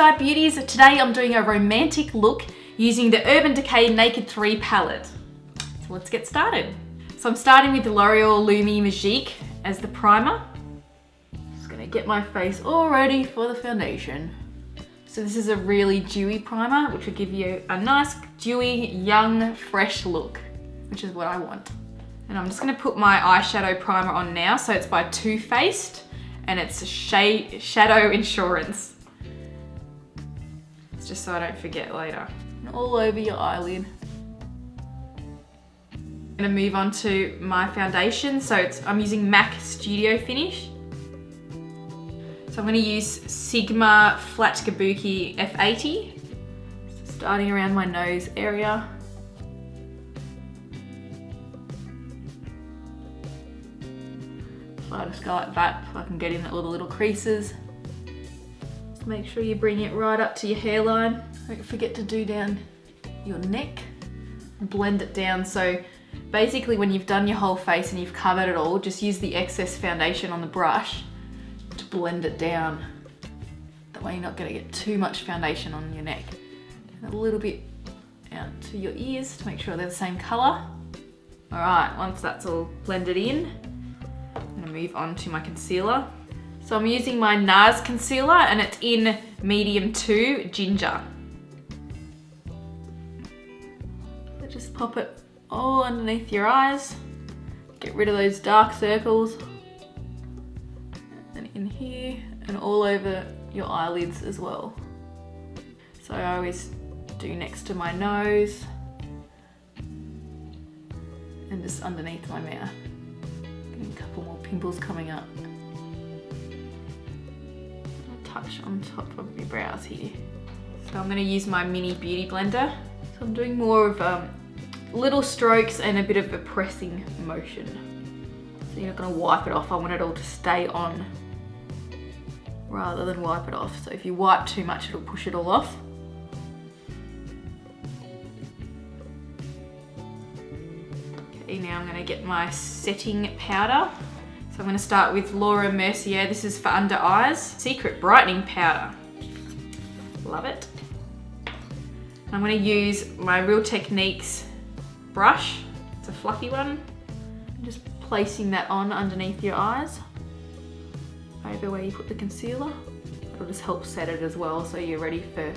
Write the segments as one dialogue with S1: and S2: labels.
S1: Skye Beauties. Today I'm doing a romantic look using the Urban Decay Naked 3 palette. So let's get started. So I'm starting with the L'Oreal Lumi Magique as the primer. Just gonna get my face all ready for the foundation. So this is a really dewy primer, which will give you a nice, dewy, young, fresh look, which is what I want. And I'm just gonna put my eyeshadow primer on now. So it's by Too Faced, and it's Shadow Insurance. It's just so I don't forget later. And all over your eyelid. I'm gonna move on to my foundation. So I'm using MAC Studio Finish. So I'm gonna use Sigma Flat Kabuki F80. So starting around my nose area. So I just go like that so I can get in all the little creases. Just make sure you bring it right up to your hairline. Don't forget to do down your neck. Blend it down. So basically when you've done your whole face and you've covered it all, just use the excess foundation on the brush to blend it down. That way you're not going to get too much foundation on your neck. And a little bit out to your ears to make sure they're the same colour. Alright, once that's all blended in, I'm going to move on to my concealer. So I'm using my Nars concealer and it's in medium 2 ginger. So just pop it all underneath your eyes. Get rid of those dark circles. And in here and all over your eyelids as well. So I always do next to my nose and just underneath my mouth. Getting a couple more pimples coming up. A touch on top of your brows here. So I'm going to use my mini beauty blender. So I'm doing more of little strokes and a bit of a pressing motion. So you're not going to wipe it off. I want it all to stay on rather than wipe it off. So if you wipe too much, it'll push it all off. Okay, now I'm going to get my setting powder. So I'm going to start with Laura Mercier. This is for under eyes. Secret Brightening Powder. Love it. I'm going to use my Real Techniques brush. It's a fluffy one. I'm just placing that on underneath your eyes. Over where you put the concealer. It'll just help set it as well so you're ready for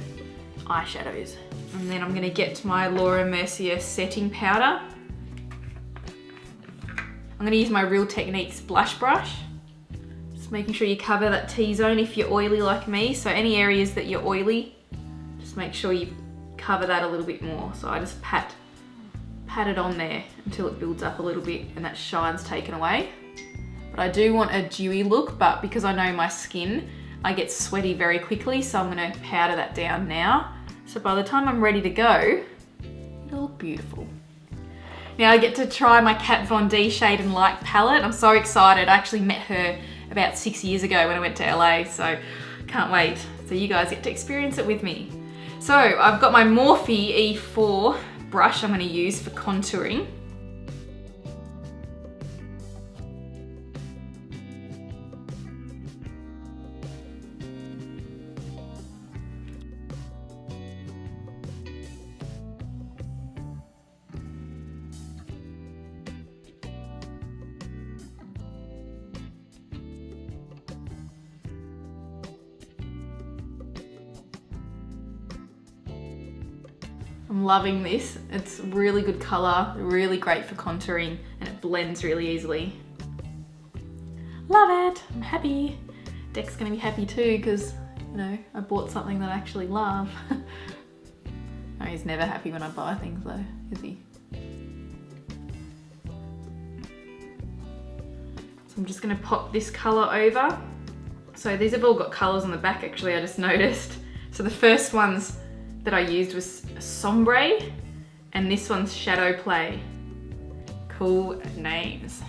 S1: eyeshadows. And then I'm going to get my Laura Mercier setting powder. I'm going to use my Real Techniques blush brush. Just making sure you cover that T-zone if you're oily like me. So any areas that you're oily, just make sure you cover that a little bit more. So I just pat it on there until it builds up a little bit and that shine's taken away. But I do want a dewy look, but because I know my skin, I get sweaty very quickly, so I'm going to powder that down now. So by the time I'm ready to go, it'll look beautiful. Now I get to try my Kat Von D Shade and Light palette. I'm so excited. I actually met her about 6 years ago when I went to LA, so can't wait. So you guys get to experience it with me. So I've got my Morphe E4 brush I'm going to use for contouring. I'm loving this. It's really good colour, really great for contouring, and it blends really easily. Love it, I'm happy. Dec's gonna be happy too because, you know, I bought something that I actually love. No, he's never happy when I buy things though, is he? So I'm just gonna pop this colour over. So these have all got colours on the back actually, I just noticed. So the first ones that I used was Sombre, and this one's Shadow Play. Cool names.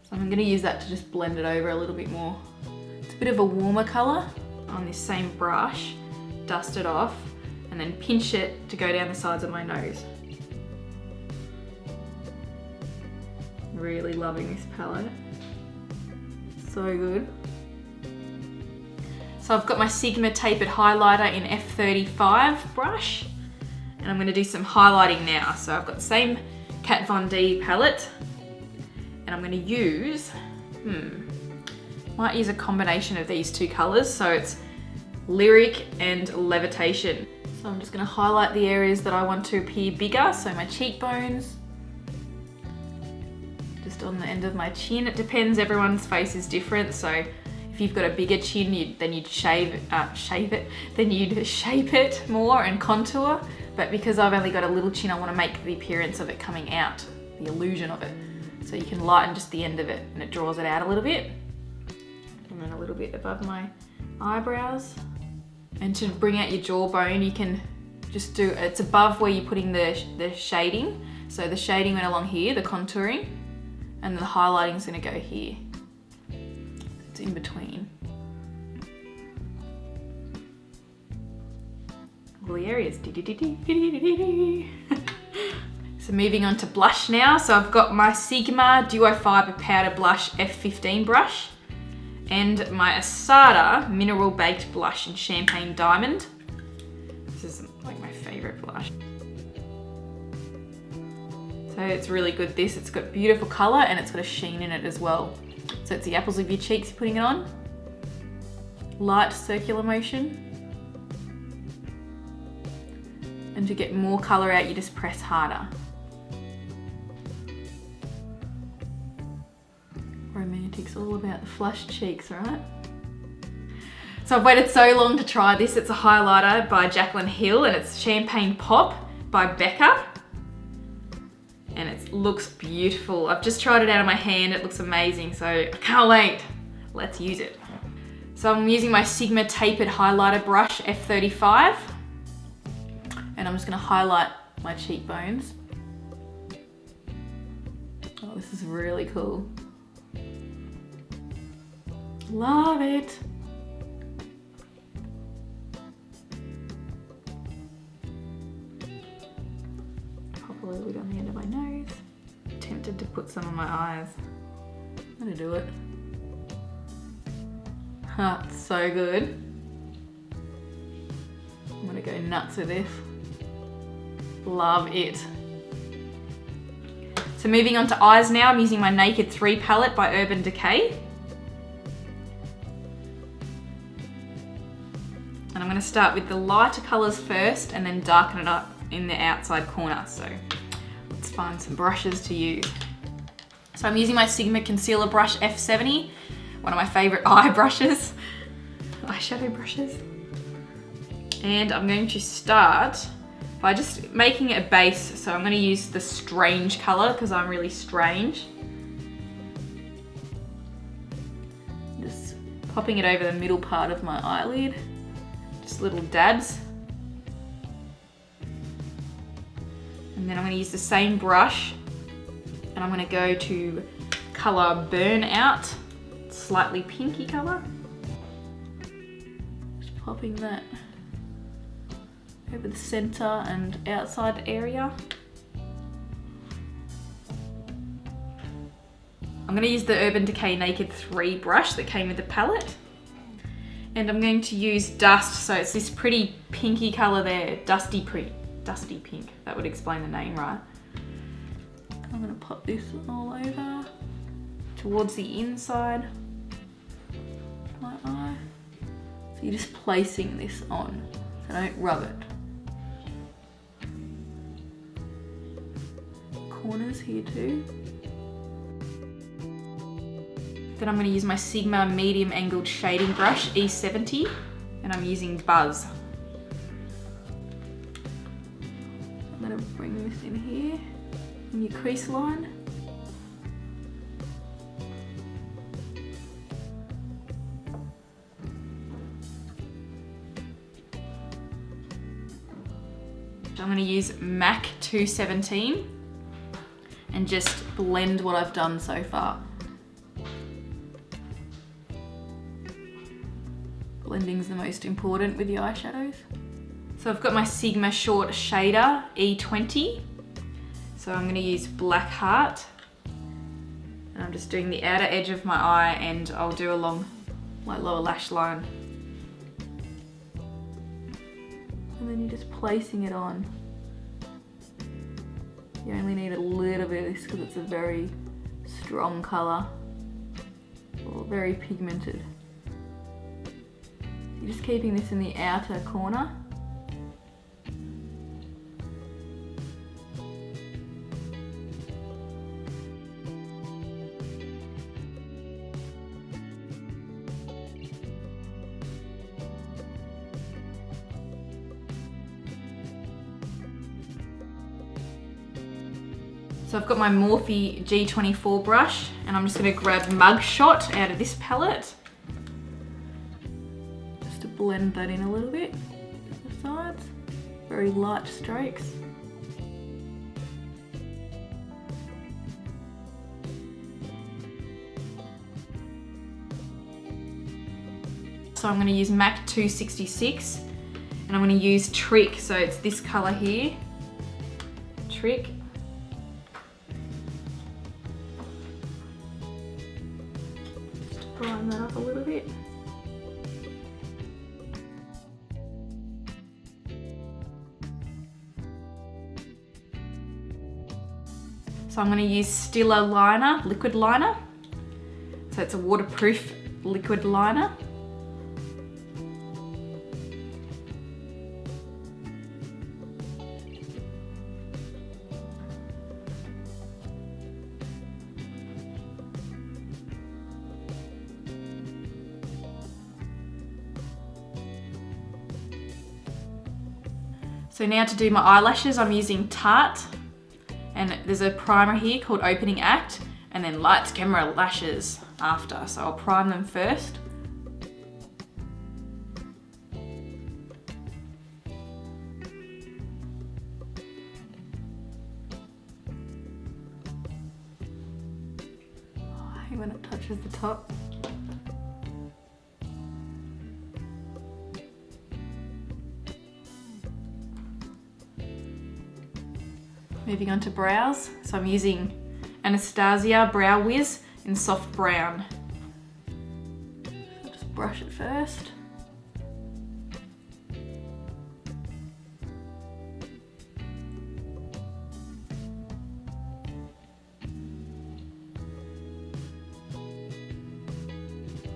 S1: So I'm going to use that to just blend it over a little bit more. It's a bit of a warmer colour on this same brush. Dust it off and then pinch it to go down the sides of my nose. Really loving this palette. So good. So I've got my Sigma tapered highlighter in F35 brush, and I'm going to do some highlighting now. So I've got the same Kat Von D palette, and I'm going to use, might use a combination of these two colours. So it's Lyric and Levitation. So I'm just going to highlight the areas that I want to appear bigger. So my cheekbones, just on the end of my chin. It depends, everyone's face is different. So if you've got a bigger chin, then you'd shape it more and contour. But because I've only got a little chin, I want to make the appearance of it coming out, the illusion of it. So you can lighten just the end of it and it draws it out a little bit. And then a little bit above my eyebrows. And to bring out your jawbone, you can just do, it's above where you're putting the shading. So the shading went along here, the contouring, and the highlighting is going to go here. It's in between. All the areas. So moving on to blush now. So I've got my Sigma Duo Fiber Powder Blush F15 brush and my Issada Mineral Baked Blush in Champaign Diamond. This is like my favorite blush. So it's really good, this. It's got beautiful color and it's got a sheen in it as well. So it's the apples of your cheeks you're putting it on. Light circular motion. And to get more color out, you just press harder. Romantic's all about the flushed cheeks, right? So I've waited so long to try this. It's a highlighter by Jaclyn Hill and it's Champagne Pop by BECCA. And it looks beautiful. I've just tried it out of my hand. It looks amazing, so I can't wait. Let's use it. So I'm using my Sigma Tapered Highlighter Brush F35. And I'm just gonna highlight my cheekbones. Oh, this is really cool. Love it. Pop a little bit on the end of my nose. Tempted to put some on my eyes. I'm gonna do it. Ha, it's so good. I'm gonna go nuts with this. Love it. So moving on to eyes now, I'm using my Naked 3 palette by Urban Decay. And I'm going to start with the lighter colours first and then darken it up in the outside corner. So let's find some brushes to use. So I'm using my Sigma Concealer Brush F70, one of my favourite eyeshadow brushes. And I'm going to start by just making it a base. So I'm going to use the strange colour because I'm really strange. Just popping it over the middle part of my eyelid. Just little dabs. And then I'm going to use the same brush and I'm going to go to colour Burnout, slightly pinky colour. Just popping that over the centre and outside area. I'm going to use the Urban Decay Naked 3 brush that came with the palette. And I'm going to use Dust, so it's this pretty pinky colour there, dusty pink. That would explain the name, right? I'm going to pop this all over towards the inside of my eye. So you're just placing this on, so don't rub it. Corners here too. Then I'm going to use my Sigma Medium Angled Shading Brush E70 and I'm using Buzz. I'm going to bring this in here, in your crease line. I'm going to use MAC 217 and just blend what I've done so far. Blending's the most important with your eyeshadows. So I've got my Sigma Short Shader E20. So I'm going to use Black Heart. And I'm just doing the outer edge of my eye and I'll do along my lower lash line. And then you're just placing it on. You only need a little bit of this because it's a very strong colour, or very pigmented. You're just keeping this in the outer corner. So I've got my Morphe G24 brush and I'm just going to grab Mug Shot out of this palette. Just to blend that in a little bit to the sides. Very light strokes. So I'm going to use MAC 266 and I'm going to use Trick. So it's this colour here, Trick. Brighten that up a little bit. So I'm going to use Stila liner, liquid liner. So it's a waterproof liquid liner. So now to do my eyelashes, I'm using Tarte, and there's a primer here called Opening Act, and then Lights, Camera, Lashes after. So I'll prime them first. I hate when it touches the top. Moving on to brows, so I'm using Anastasia Brow Wiz in soft brown. So just brush it first.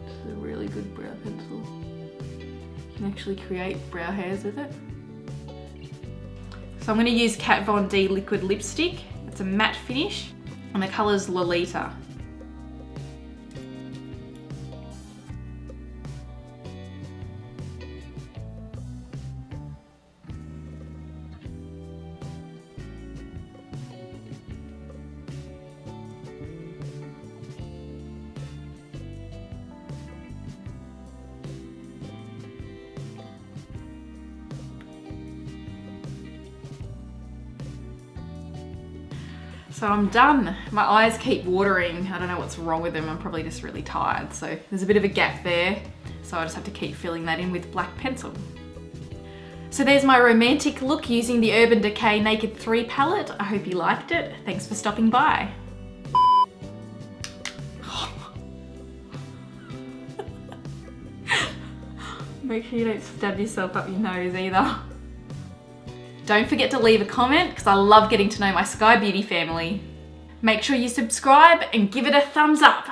S1: This is a really good brow pencil. You can actually create brow hairs with it. So I'm going to use Kat Von D liquid lipstick. It's a matte finish and the colour's Lolita. So I'm done. My eyes keep watering. I don't know what's wrong with them. I'm probably just really tired. So there's a bit of a gap there. So I just have to keep filling that in with black pencil. So there's my romantic look using the Urban Decay Naked 3 palette. I hope you liked it. Thanks for stopping by. Make sure you don't stab yourself up your nose either. Don't forget to leave a comment because I love getting to know my Skye Beauty family. Make sure you subscribe and give it a thumbs up.